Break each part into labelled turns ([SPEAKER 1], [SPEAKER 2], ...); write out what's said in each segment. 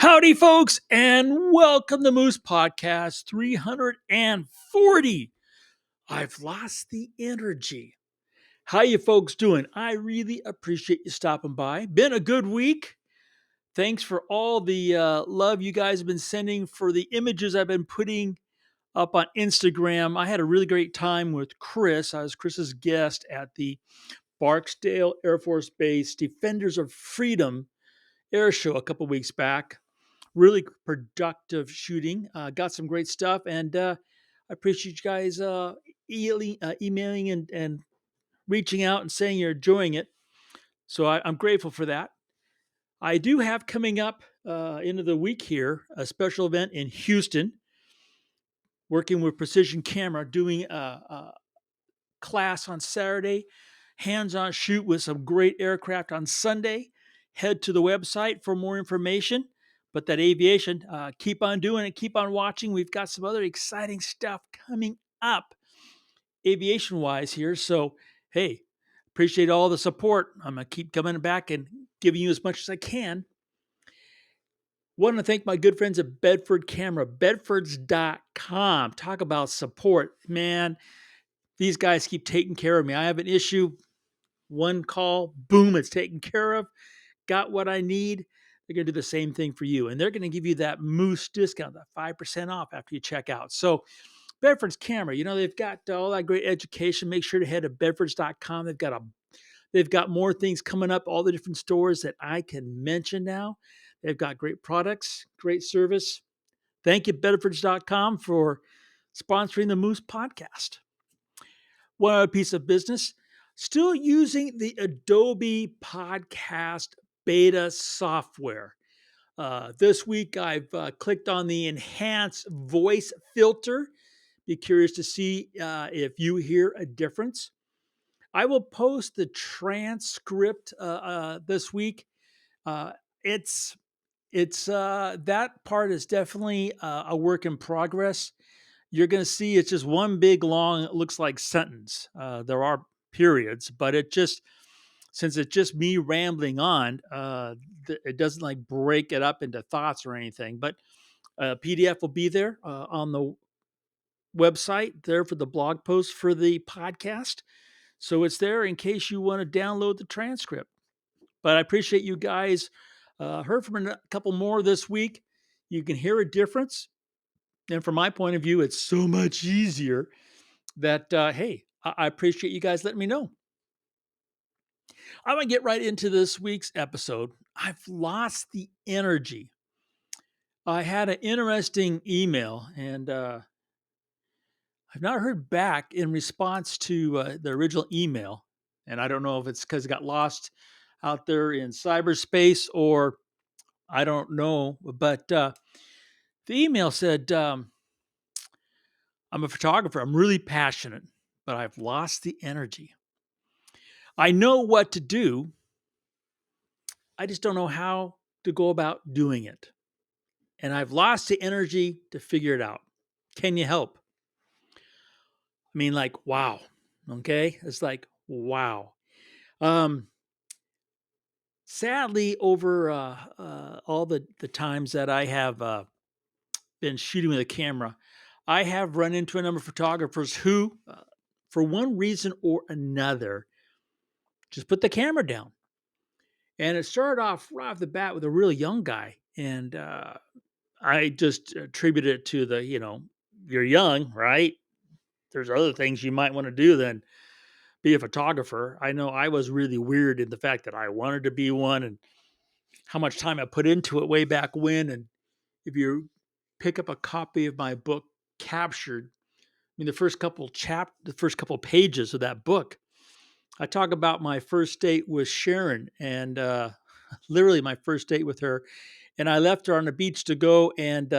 [SPEAKER 1] Howdy, folks, and welcome to Moose Podcast 340. I've lost the energy. How you folks doing? I really appreciate you stopping by. Been a good week. Thanks for all the love you guys have been sending for the images I've been putting up on Instagram. I had a really great time with Chris. I was Chris's guest at the Barksdale Air Force Base Defenders of Freedom Air Show a couple weeks back. Really productive shooting. Got some great stuff, and I appreciate you guys emailing and reaching out and saying you're enjoying it. So I'm grateful for that. I do have coming up into the week here a special event in Houston, working with Precision Camera, doing a class on Saturday, hands-on shoot with some great aircraft on Sunday. Head to the website for more information. But that aviation, keep on doing it, keep on watching. We've got some other exciting stuff coming up aviation wise here. So, hey, appreciate all the support. I'm going to keep coming back and giving you as much as I can. Want to thank my good friends at Bedford Camera, bedfords.com. Talk about support. Man, these guys keep taking care of me. I have an issue, one call, boom, it's taken care of. Got what I need. They're going to do the same thing for you. And they're going to give you that Moose discount, that 5% off after you check out. So, Bedford's Camera, they've got all that great education. Make sure to head to bedfords.com. They've got more things coming up, all the different stores that I can mention now. They've got great products, great service. Thank you, bedfords.com, for sponsoring the Moose podcast. One other piece of business, still using the Adobe Podcast Beta software. This week, I've clicked on the Enhance Voice filter. Be curious to see if you hear a difference. I will post the transcript this week. Uh, it's that part is definitely a work in progress. You're going to see it's just one big long, it looks like sentence. There are periods, but since it's just me rambling on, it doesn't like break it up into thoughts or anything. But PDF will be there on the website there for the blog post for the podcast. So it's there in case you want to download the transcript. But I appreciate you guys. Heard from a couple more this week. You can hear a difference. And from my point of view, it's so much easier that, hey, I appreciate you guys letting me know. I'm going to get right into this week's episode. I've lost the energy. I had an interesting email, and I've not heard back in response to the original email. And I don't know if it's because it got lost out there in cyberspace or I don't know. But the email said, I'm a photographer. I'm really passionate, but I've lost the energy. I know what to do. I just don't know how to go about doing it. And I've lost the energy to figure it out. Can you help? I mean, like, wow. Okay. It's like, wow. Um, Sadly, over all the times that I have been shooting with a camera, I have run into a number of photographers who, for one reason or another, just put the camera down. And it started off right off the bat with a really young guy. And I just attributed it to you're young, right? There's other things you might want to do than be a photographer. I know I was really weird in the fact that I wanted to be one and how much time I put into it way back when. And if you pick up a copy of my book, Captured, I mean, the first couple pages of that book, I talk about my first date with Sharon and literally my first date with her. And I left her on the beach to go and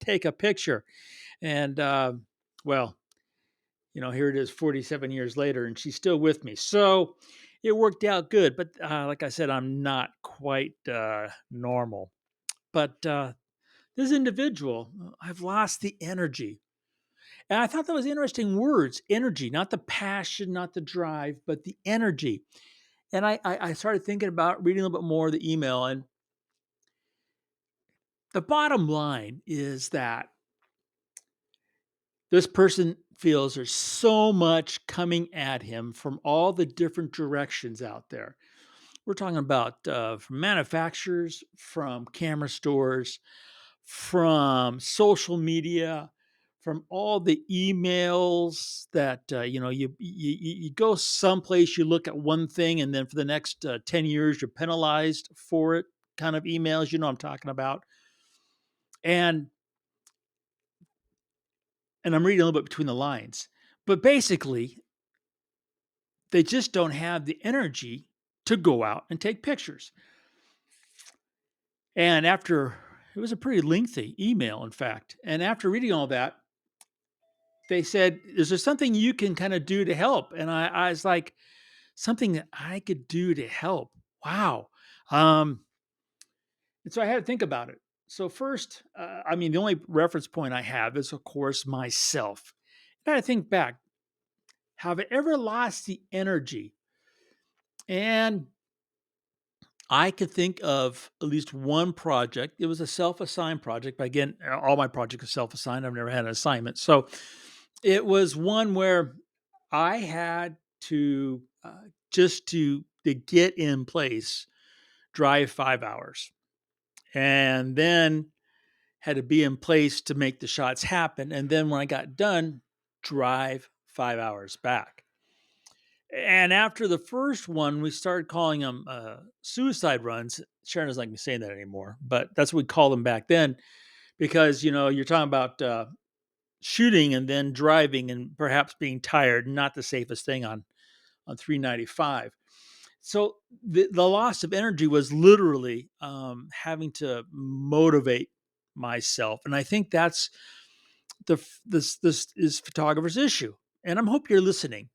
[SPEAKER 1] take a picture. And well, here it is 47 years later, and she's still with me. So it worked out good. But like I said, I'm not quite normal. But this individual, I've lost the energy. And I thought that was interesting words, energy, not the passion, not the drive, but the energy. And I started thinking about reading a little bit more of the email. And The bottom line is that this person feels there's so much coming at him from all the different directions out there. We're talking about from manufacturers, from camera stores, from social media, from all the emails that you go someplace, you look at one thing, and then for the next 10 years, you're penalized for it. Kind of emails, I'm talking about, and I'm reading a little bit between the lines, but basically, they just don't have the energy to go out and take pictures. And after it was a pretty lengthy email, in fact. And after reading all that, they said, "Is there something you can kind of do to help?" And I was like, something that I could do to help. Wow. Um, and so I had to think about it. So first, the only reference point I have is, of course, myself. And I had to think back. Have I ever lost the energy? And I could think of at least one project. It was a self-assigned project, but again, all my projects are self-assigned. I've never had an assignment. So it was one where I had to just to get in place, drive 5 hours, and then had to be in place to make the shots happen. And then when I got done, drive 5 hours back. And after the first one, we started calling them suicide runs. Sharon doesn't like me saying that anymore, but that's what we called them back then because you're talking about shooting and then driving and perhaps being tired, not the safest thing on 395. So the loss of energy was literally having to motivate myself, and I think that's this is photographer's issue. And I hope you're listening,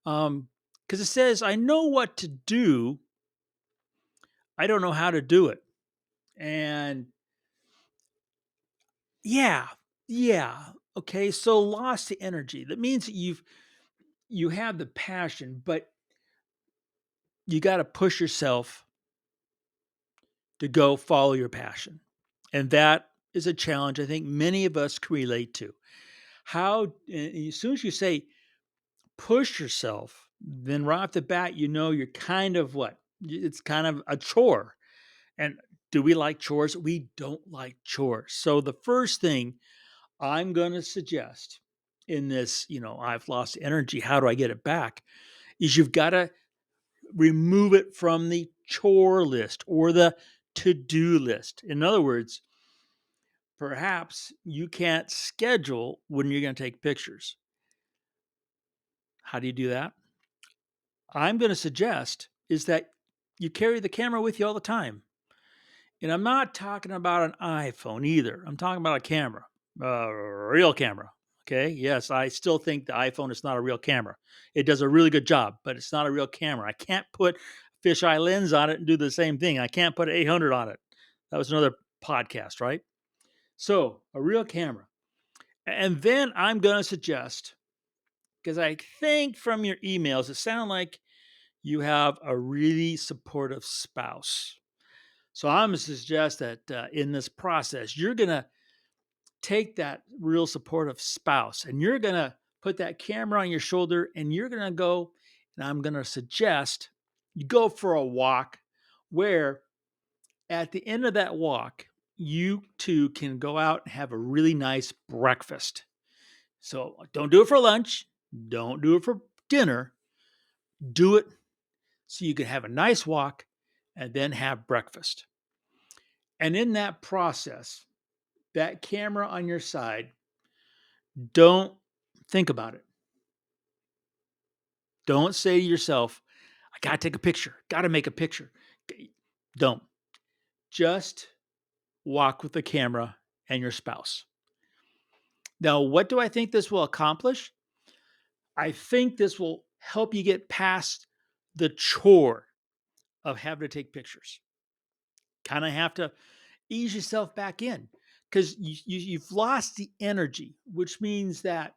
[SPEAKER 1] because it says, "I know what to do, I don't know how to do it." And yeah, yeah, okay. So lost the energy. That means that you have the passion, but you got to push yourself to go follow your passion. And that is a challenge I think many of us can relate to. How, as soon as you say push yourself, then right off the bat, you're kind of what? It's kind of a chore. And do we like chores? We don't like chores. So the first thing I'm going to suggest in this, I've lost energy, how do I get it back? Is you've got to remove it from the chore list or the to do list. In other words, perhaps you can't schedule when you're going to take pictures. How do you do that? I'm going to suggest is that you carry the camera with you all the time. And I'm not talking about an iPhone either. I'm talking about a camera, a real camera. Okay. Yes, I still think the iPhone is not a real camera. It does a really good job, but it's not a real camera. I can't put fisheye lens on it and do the same thing. I can't put an 800 on it. That was another podcast, right? So a real camera. And then I'm going to suggest, because I think from your emails, it sounds like you have a really supportive spouse. So I'm going to suggest that in this process, you're going to take that real supportive spouse and you're going to put that camera on your shoulder and you're going to go, and I'm going to suggest you go for a walk where at the end of that walk, you two can go out and have a really nice breakfast. So don't do it for lunch, don't do it for dinner, do it so you can have a nice walk and then have breakfast. And in that process, that camera on your side, don't think about it. Don't say to yourself, I got to take a picture, got to make a picture. Don't. Just walk with the camera and your spouse. Now, what do I think this will accomplish? I think this will help you get past the chore of having to take pictures. Kind of have to ease yourself back in because you've lost the energy, which means that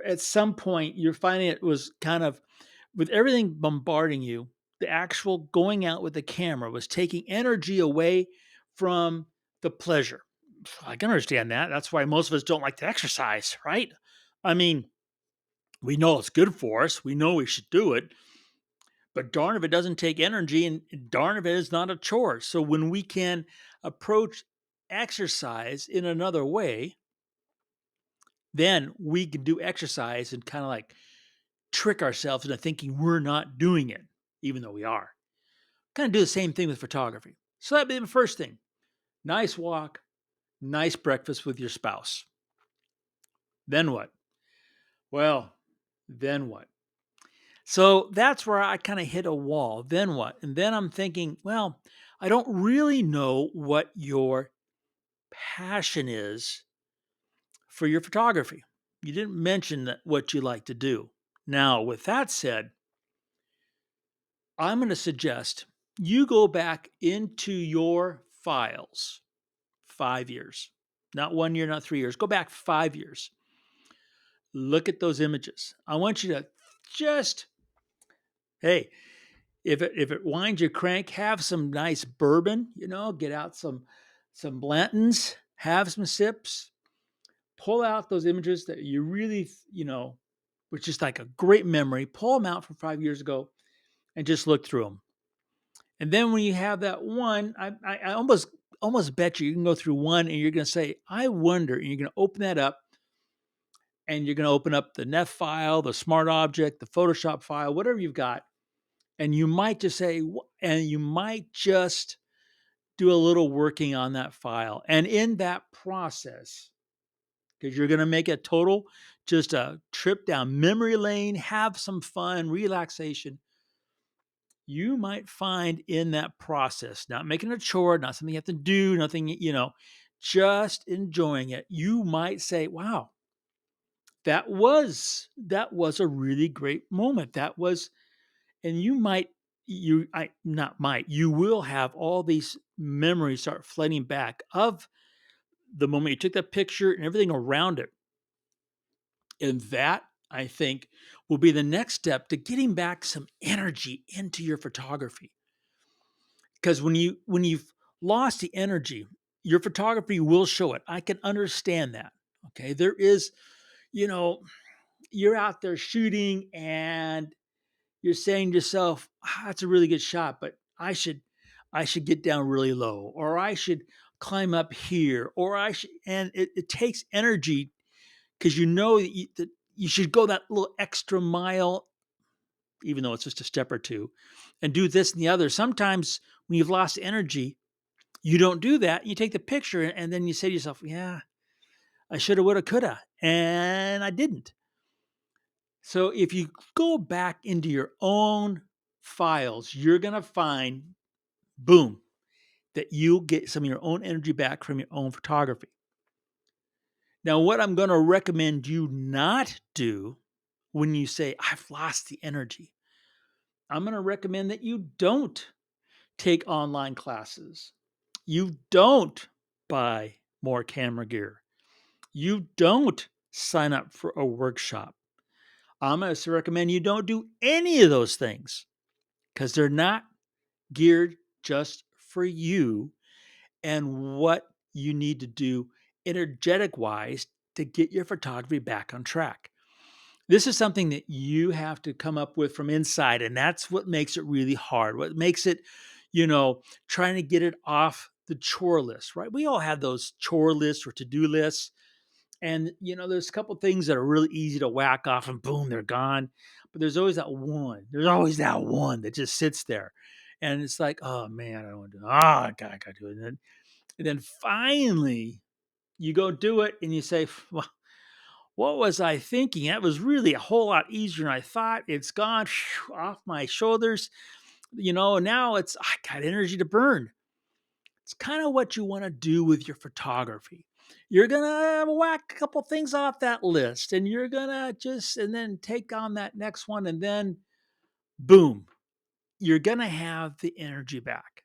[SPEAKER 1] at some point you're finding it was kind of with everything bombarding you, the actual going out with the camera was taking energy away from the pleasure. I can understand that. That's why most of us don't like to exercise, right? I mean, we know it's good for us. We know we should do it, but darn if it doesn't take energy, and darn if it is not a chore. So when we can approach exercise in another way, then we can do exercise and kind of like trick ourselves into thinking we're not doing it, even though we are. Kind of do the same thing with photography. So that'd be the first thing. Nice walk, nice breakfast with your spouse. Then what? Well, then what? So that's where I kind of hit a wall. Then what? And then I'm thinking, well, I don't really know what your passion is for your photography. You didn't mention that what you like to do. Now, with that said, I'm going to suggest you go back into your files 5 years, not 1 year, not 3 years. Go back 5 years. Look at those images. I want you to just, hey, if it winds your crank, have some nice bourbon, get out some Blantons, have some sips, pull out those images that you really, was just like a great memory, pull them out from 5 years ago and just look through them. And then when you have that one, I almost bet you can go through one and you're going to say, I wonder, and you're going to open that up and you're going to open up the NEF file, the Smart Object, the Photoshop file, whatever you've got. And you might just say, and you might just do a little working on that file. And in that process, because you're going to make a total, just a trip down memory lane, have some fun, relaxation. You might find in that process, not making a chore, not something you have to do, nothing, just enjoying it. You might say, wow, that was a really great moment. That was, and you might, you I not might, you will have all these memories start flooding back of the moment you took that picture and everything around it. And that, I think, will be the next step to getting back some energy into your photography. Because when you've lost the energy, your photography will show it. I can understand that. Okay. There is, you know, you're out there shooting and you're saying to yourself, that's a really good shot, but I should get down really low, or I should climb up here, or I should, and it takes energy because you should go that little extra mile, even though it's just a step or two, and do this and the other. Sometimes when you've lost energy, you don't do that. You take the picture and then you say to yourself, yeah, I shoulda, woulda, coulda, and I didn't. So if you go back into your own files, you're going to find, boom, that you'll get some of your own energy back from your own photography. Now, what I'm going to recommend you not do when you say, I've lost the energy, I'm going to recommend that you don't take online classes. You don't buy more camera gear. You don't sign up for a workshop. I'm going to recommend you don't do any of those things because they're not geared just for you and what you need to do energetic wise to get your photography back on track. This is something that you have to come up with from inside, and that's what makes it really hard. What makes it, trying to get it off the chore list, right? We all have those chore lists or to-do lists. And there's a couple things that are really easy to whack off and boom, they're gone. But there's always that one. There's always that one that just sits there. And it's like, oh man, I don't want to do it. Oh, I gotta do it. And then finally you go do it and you say, well, what was I thinking? That was really a whole lot easier than I thought. It's gone off my shoulders. Now I got energy to burn. It's kind of what you want to do with your photography. You're going to whack a couple things off that list and you're going to and then take on that next one. And then boom, you're going to have the energy back.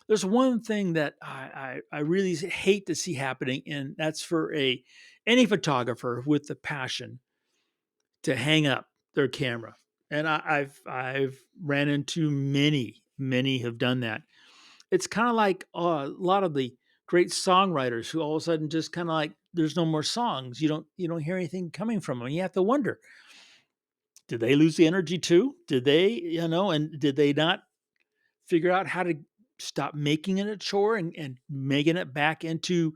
[SPEAKER 1] There's one thing that I really hate to see happening, and that's for any photographer with the passion to hang up their camera. And I've ran into many have done that. It's kind of like a lot of the great songwriters who all of a sudden just kind of like there's no more songs. You don't hear anything coming from them. You have to wonder, did they lose the energy too? Did they, and did they not figure out how to stop making it a chore and making it back into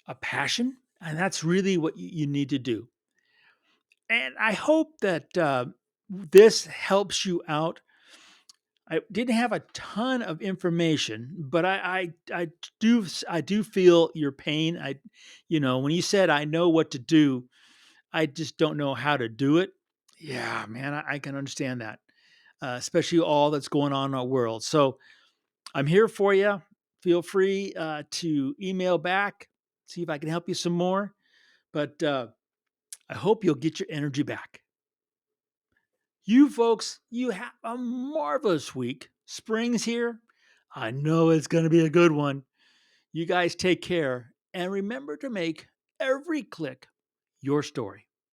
[SPEAKER 1] a passion? And that's really what you need to do. And I hope that this helps you out. I didn't have a ton of information, but I do feel your pain. When you said I know what to do, I just don't know how to do it. Yeah, man, I can understand that, especially all that's going on in our world. So I'm here for you. Feel free to email back, see if I can help you some more. But I hope you'll get your energy back. You folks, you have a marvelous week. Spring's here. I know it's going to be a good one. You guys take care and remember to make every click your story.